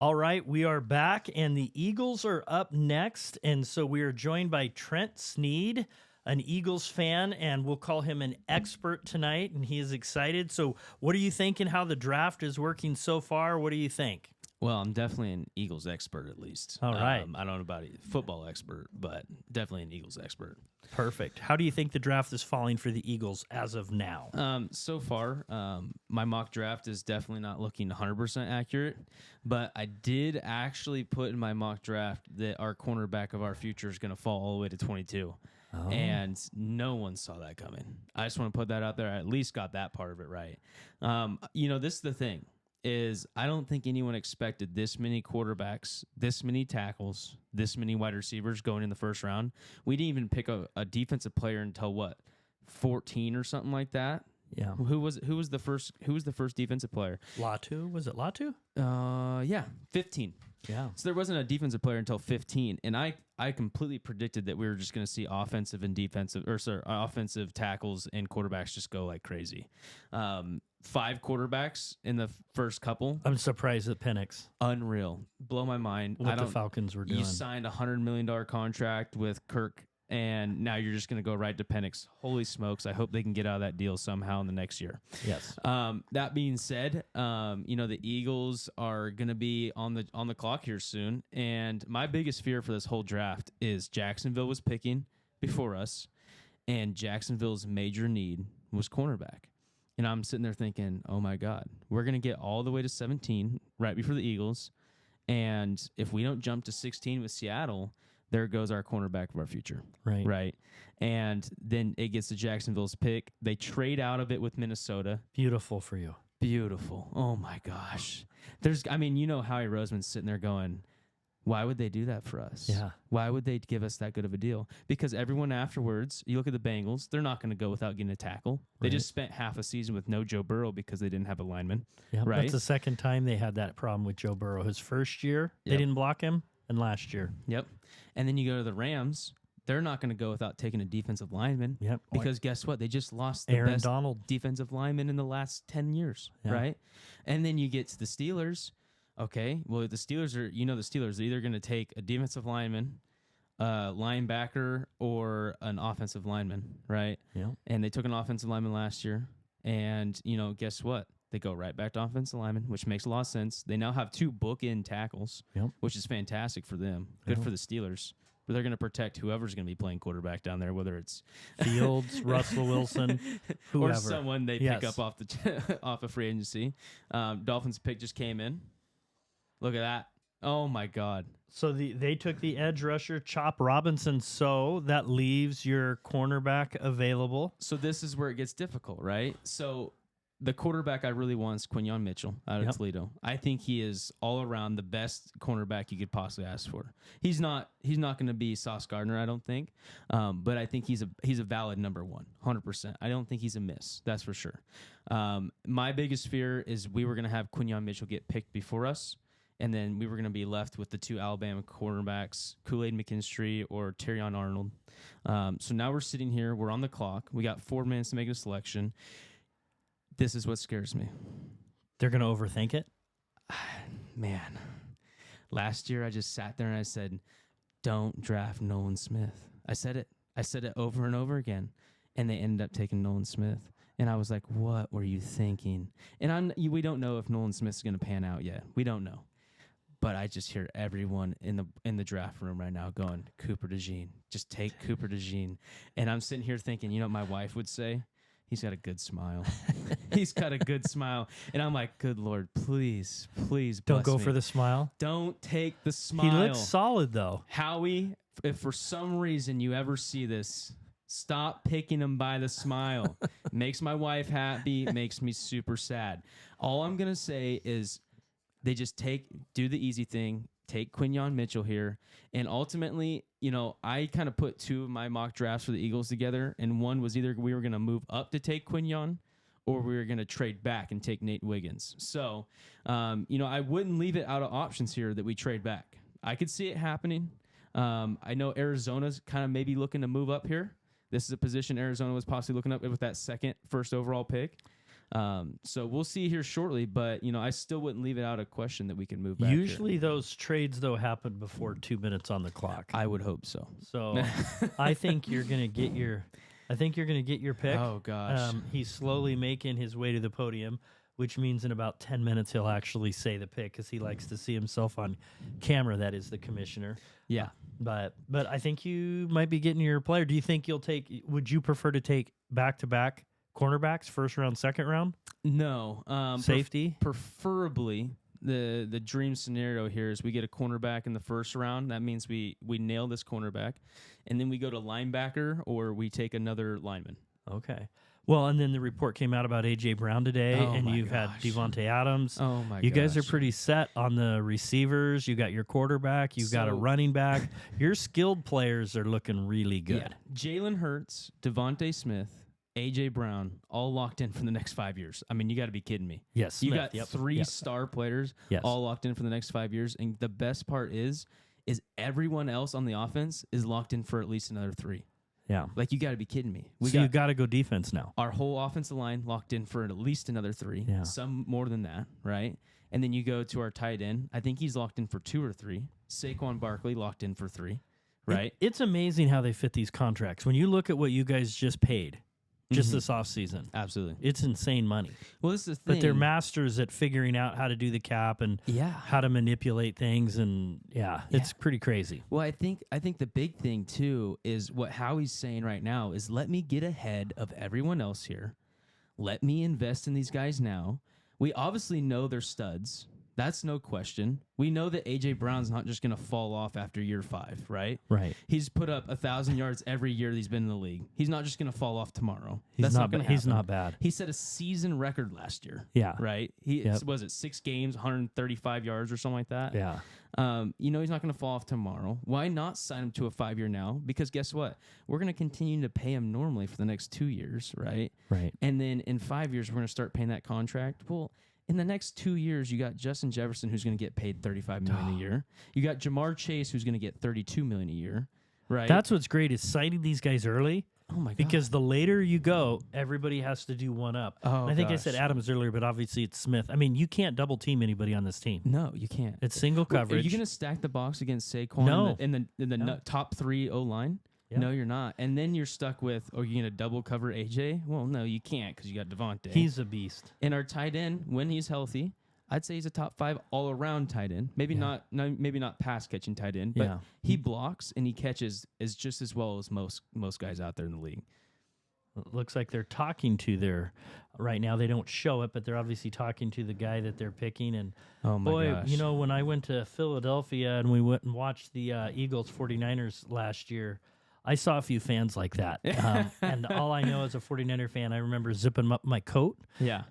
All right, we are back, and the Eagles are up next. And so we are joined by Trent Sneed, an Eagles fan, and we'll call him an expert tonight. And he is excited. So, what are you thinking? How the draft is working so far? What do you think? Well, I'm definitely an Eagles expert, at least. All right. I don't know about a football expert, but definitely an Eagles expert. Perfect. How do you think the draft is falling for the Eagles as of now? So far, my mock draft is definitely not looking 100% accurate, but I did actually put in my mock draft that our cornerback of our future is going to fall all the way to 22. Oh. And no one saw that coming. I just want to put that out there. I at least got that part of it right. This is the thing. I don't think anyone expected this many quarterbacks, this many tackles, this many wide receivers going in the first round. We didn't even pick a defensive player until 14 or something like that. Yeah. Who was the first defensive player? Latu? Was it Latu? Yeah, 15. Yeah. So there wasn't a defensive player until 15, and I completely predicted that we were just going to see offensive tackles and quarterbacks just go like crazy. 5 quarterbacks in the first couple. I'm surprised at Penix. Unreal. Blow my mind. What the Falcons were doing. You signed a $100 million contract with Kirk, and now you're just going to go right to Penix. Holy smokes. I hope they can get out of that deal somehow in the next year. Yes. That being said, the Eagles are going to be on the clock here soon, and my biggest fear for this whole draft is Jacksonville was picking before us, and Jacksonville's major need was cornerback. And I'm sitting there thinking, oh, my God, we're going to get all the way to 17 right before the Eagles. And if we don't jump to 16 with Seattle, there goes our cornerback of our future. Right. And then it gets to Jacksonville's pick. They trade out of it with Minnesota. Beautiful for you. Beautiful. Oh, my gosh. Howie Roseman's sitting there going, why would they do that for us? Yeah. Why would they give us that good of a deal? Because everyone afterwards, you look at the Bengals, they're not going to go without getting a tackle. They just spent half a season with no Joe Burrow because they didn't have a lineman. Yeah, right? That's the second time they had that problem with Joe Burrow. His first year, they didn't block him, and last year. Yep. And then you go to the Rams, they're not going to go without taking a defensive lineman. Yep. Because guess what? They just lost the Aaron best Donald. defensive lineman in the last 10 years, right? And then you get to the Steelers. Okay, well, the Steelers are they're either going to take a defensive lineman, linebacker, or an offensive lineman, right? Yeah. And they took an offensive lineman last year, and, guess what? They go right back to offensive lineman, which makes a lot of sense. They now have 2 bookend tackles, which is fantastic for them. Good for the Steelers. But they're going to protect whoever's going to be playing quarterback down there, whether it's Fields, Russell Wilson, whoever. or someone they pick up off off of free agency. Dolphins pick just came in. Look at that. Oh, my God. So they took the edge rusher, Chop Robinson, so that leaves your cornerback available. So this is where it gets difficult, right? So the quarterback I really want is Quinyon Mitchell out of Toledo. I think he is all around the best cornerback you could possibly ask for. He's not going to be Sauce Gardner, I don't think, but I think he's a valid number 1, 100%. I don't think he's a miss, that's for sure. My biggest fear is we were going to have Quinyon Mitchell get picked before us, and then we were going to be left with the 2 Alabama cornerbacks, Kool-Aid McKinstry or Terrion Arnold. So now we're sitting here. We're on the clock. We got 4 minutes to make a selection. This is what scares me. They're going to overthink it? Man, last year I just sat there and I said, don't draft Nolan Smith. I said it over and over again, and they ended up taking Nolan Smith. And I was like, what were you thinking? And we don't know if Nolan Smith is going to pan out yet. We don't know. But I just hear everyone in the draft room right now going, Cooper DeJean. Just take Cooper DeJean. And I'm sitting here thinking, you know what my wife would say? He's got a good smile. He's got a good smile. And I'm like, good Lord, please Don't go me. for the smile. Don't take the smile. He looks solid, though. Howie, if for some reason you ever see this, stop picking him by the smile. Makes my wife happy, makes me super sad. All I'm going to say is they just do the easy thing, take Quinyon Mitchell here. And ultimately, I kind of put 2 of my mock drafts for the Eagles together, and one was either we were going to move up to take Quinyon or we were going to trade back and take Nate Wiggins. So, I wouldn't leave it out of options here that we trade back. I could see it happening. I know Arizona's kind of maybe looking to move up here. This is a position Arizona was possibly looking up with that first overall pick. So we'll see here shortly, but I still wouldn't leave it out of question that we can move back. Usually here. those trades though happen before 2 minutes on the clock. I would hope so. So I think you're gonna get your pick. Oh gosh. He's slowly making his way to the podium, which means in about 10 minutes he'll actually say the pick because he likes to see himself on camera. That is the commissioner. Yeah. But I think you might be getting your player. Do you think would you prefer to take back-to-back cornerbacks, first round, second round? No. Safety? Preferably, the dream scenario here is we get a cornerback in the first round. That means we nail this cornerback, and then we go to linebacker or we take another lineman. Okay. Well, and then the report came out about A.J. Brown today, and you've had Devontae Adams. Oh, my You guys are pretty set on the receivers. You got your quarterback. You've got a running back. Your skilled players are looking really good. Yeah. Jalen Hurts, Devontae Smith, A.J. Brown, all locked in for the next 5 years. I mean, you got to be kidding me. Yes. You got three star players all locked in for the next 5 years. And the best part is everyone else on the offense is locked in for at least another 3. Yeah. Like, you got to be kidding me. You got to go defense now. Our whole offensive line locked in for at least another 3. Yeah. Some more than that, right? And then you go to our tight end. I think he's locked in for 2 or 3. Saquon Barkley locked in for 3, right? It's amazing how they fit these contracts. When you look at what you guys just paid just this offseason. Absolutely. It's insane money. Well, this is the thing. But they're masters at figuring out how to do the cap and how to manipulate things, and it's pretty crazy. Well, I think the big thing too is what Howie's saying right now is let me get ahead of everyone else here. Let me invest in these guys now. We obviously know they're studs. That's no question. We know that A.J. Brown's not just going to fall off after year 5, right? Right. He's put up 1,000 yards every year that he's been in the league. He's not just going to fall off tomorrow. That's not going to happen. He's not bad. He set a season record last year. Yeah. Right? Was it 6 games, 135 yards or something like that? Yeah. He's not going to fall off tomorrow. Why not sign him to a 5-year now? Because guess what? We're going to continue to pay him normally for the next 2 years, right? Right. And then in 5 years, we're going to start paying that contract. Well, in the next 2 years, you got Justin Jefferson, who's going to get paid $35 million a year. You got Jamar Chase, who's going to get $32 million a year. Right. That's what's great is signing these guys early. Oh my god! Because the later you go, everybody has to do one up. Oh, I think I said Adams earlier, but obviously it's Smith. I mean, you can't double team anybody on this team. No, you can't. It's single coverage. Are you going to stack the box against Saquon in the top 3 O line? Yeah. No, you're not. And then you're stuck with, you're going to double cover AJ? Well, no, you can't because you got Devontae. He's a beast. And our tight end, when he's healthy, I'd say he's a top 5 all around tight end. Maybe not pass catching tight end, but he blocks and he catches just as well as most guys out there in the league. It looks like they're talking to right now. They don't show it, but they're obviously talking to the guy that they're picking. And gosh. when I went to Philadelphia and we went and watched the Eagles 49ers last year, I saw a few fans like that. And all I know as a 49er fan, I remember zipping up my coat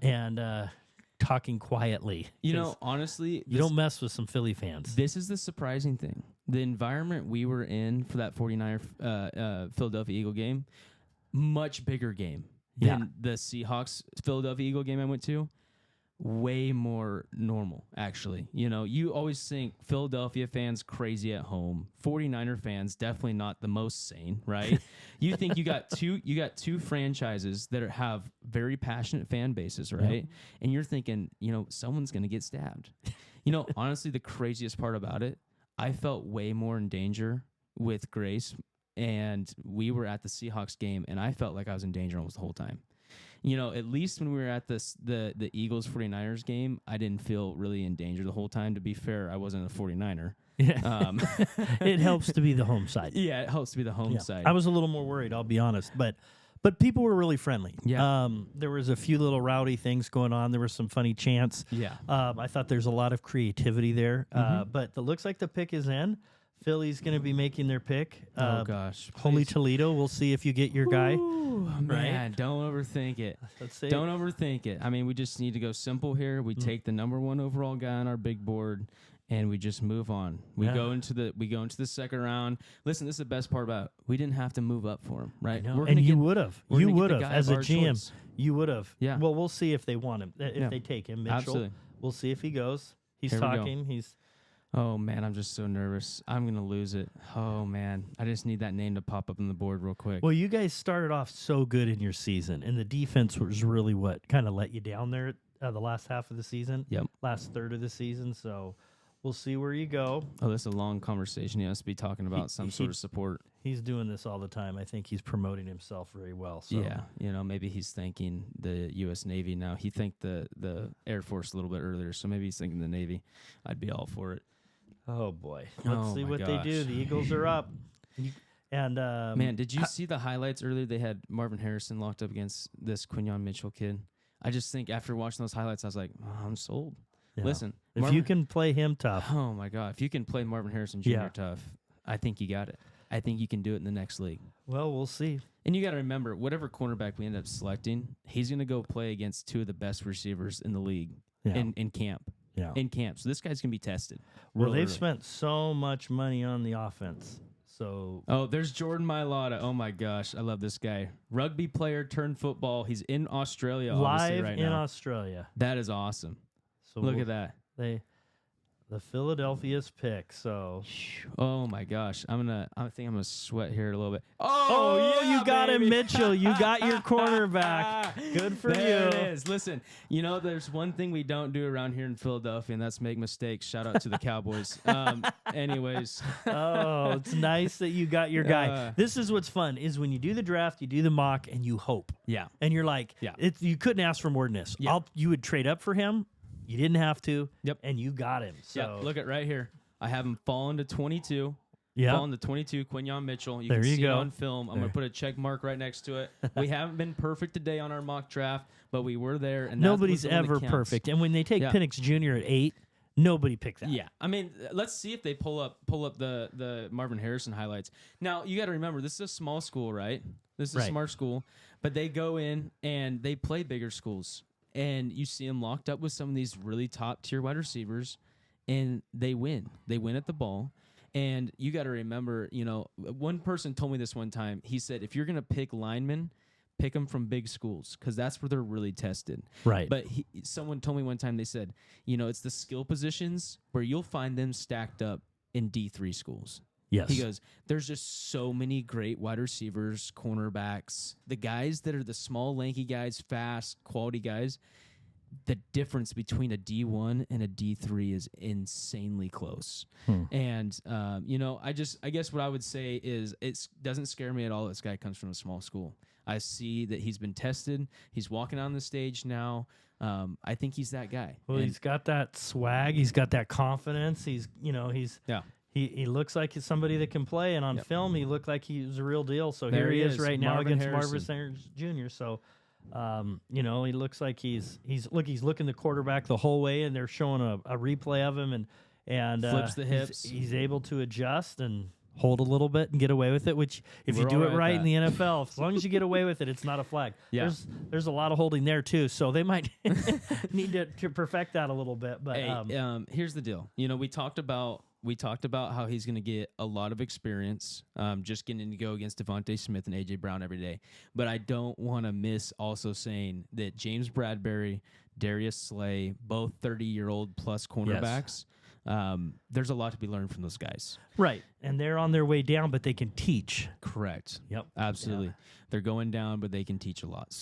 and talking quietly. Honestly, you don't mess with some Philly fans. This is the surprising thing. The environment we were in for that 49er Philadelphia Eagle game, much bigger game than the Seahawks Philadelphia Eagle game I went to. Way more normal, actually. You always think Philadelphia fans crazy at home. 49er fans definitely not the most sane, right? You think you got two franchises that have very passionate fan bases, right? Yep. And you're thinking, someone's going to get stabbed. Honestly, the craziest part about it, I felt way more in danger with Grace, and we were at the Seahawks game, and I felt like I was in danger almost the whole time. At least when we were at the Eagles 49ers game, I didn't feel really in danger the whole time. To be fair, I wasn't a 49er. Yeah. It helps to be the home side. Yeah, it helps to be the home side. I was a little more worried, I'll be honest, but people were really friendly. Yeah. There was a few little rowdy things going on. There was some funny chants. Yeah. I thought there's a lot of creativity there. But it looks like the pick is in. Philly's going to be making their pick. Oh, gosh. Holy Toledo. We'll see if you get your guy. Ooh, man, don't overthink it. Let's see. Don't overthink it. I mean, we just need to go simple here. We take the number 1 overall guy on our big board, and we just move on. We go into the second round. Listen, this is the best part about it. We didn't have to move up for him, right? And you would have. You would have. As a GM, choice. You would have. Yeah. Well, we'll see if they want him. If they take him. Mitchell. Absolutely. We'll see if he goes. He's Here we go. talking. Oh, man, I'm just so nervous. I'm going to lose it. Oh, man. I just need that name to pop up on the board real quick. Well, you guys started off so good in your season, and the defense was really what kind of let you down there the last half of the season. Yep. Last third of the season. So we'll see where you go. Oh, this is a long conversation. He has to be talking about some sort of support. He's doing this all the time. I think he's promoting himself very well. So. Yeah, maybe he's thanking the U.S. Navy now. He thanked the Air Force a little bit earlier, so maybe he's thanking the Navy. I'd be all for it. Oh, boy. Let's see what they do. The Eagles are up. Man, did you see the highlights earlier? They had Marvin Harrison locked up against this Quinyon Mitchell kid. I just think after watching those highlights, I was like, oh, I'm sold. Yeah. Listen. If you can play him tough. Oh, my God. If you can play Marvin Harrison Jr. tough, I think you got it. I think you can do it in the next league. Well, we'll see. And you got to remember, whatever cornerback we end up selecting, he's going to go play against two of the best receivers in the league in camp. Yeah. In camp. So this guy's going to be tested. Well, they've spent so much money on the offense. So there's Jordan Mailata. Oh, my gosh. I love this guy. Rugby player turned football. He's in Australia live right in now. Australia. That is awesome. So Look at that. The Philadelphia's pick. So, oh my gosh, I think I'm gonna sweat here a little bit. Oh yeah, you got baby. him, Mitchell. You got your cornerback. Good for there you. It is. Listen, there's one thing we don't do around here in Philadelphia, and that's make mistakes. Shout out to the Cowboys. Anyways. Oh, it's nice that you got your guy. This is what's fun is when you do the draft, you do the mock, and you hope. Yeah. And you're like, you couldn't ask for more than this. Yeah. You would trade up for him. You didn't have to. Yep. And you got him. So look at right here. I have him falling to 22. Yeah. Falling to 22, Quinyon Mitchell. You there can you see go. it on film. I'm going to put a check mark right next to it. We haven't been perfect today on our mock draft, but we were there. And nobody's ever perfect. And when they take Penix Jr. at 8, nobody picked that. Yeah. I mean, let's see if they pull up the Marvin Harrison highlights. Now, you got to remember, this is a small school, right? This is a smart school. But they go in and they play bigger schools. And you see them locked up with some of these really top-tier wide receivers, and they win. They win at the ball. And you got to remember, one person told me this one time. He said, if you're going to pick linemen, pick them from big schools because that's where they're really tested. Right. But someone told me one time, they said, it's the skill positions where you'll find them stacked up in D3 schools. Yes. He goes, there's just so many great wide receivers, cornerbacks, the guys that are the small, lanky guys, fast, quality guys. The difference between a D1 and a D3 is insanely close. And, I guess what I would say is it doesn't scare me at all. This guy comes from a small school. I see that he's been tested. He's walking on the stage now. I think he's that guy. Well, he's got that swag. He's got that confidence. He looks like he's somebody that can play, and on film, he looked like he was a real deal. So there here he is right now Marvin against Harrison. Marvin Jr. So, he looks like he's looking the quarterback the whole way, and they're showing a replay of him, and flips the hips. He's able to adjust and hold a little bit and get away with it. Which, if you We're do all it right right in the NFL, as long as you get away with it, it's not a flag. Yeah. There's a lot of holding there too, so they might need to perfect that a little bit. But here's the deal. We talked about how he's going to get a lot of experience just getting to go against Devontae Smith and A.J. Brown every day. But I don't want to miss also saying that James Bradbury, Darius Slay, both 30-year-old plus cornerbacks, there's a lot to be learned from those guys. Right. And they're on their way down, but they can teach. Correct. Yep. Absolutely. Yeah. They're going down, but they can teach a lot.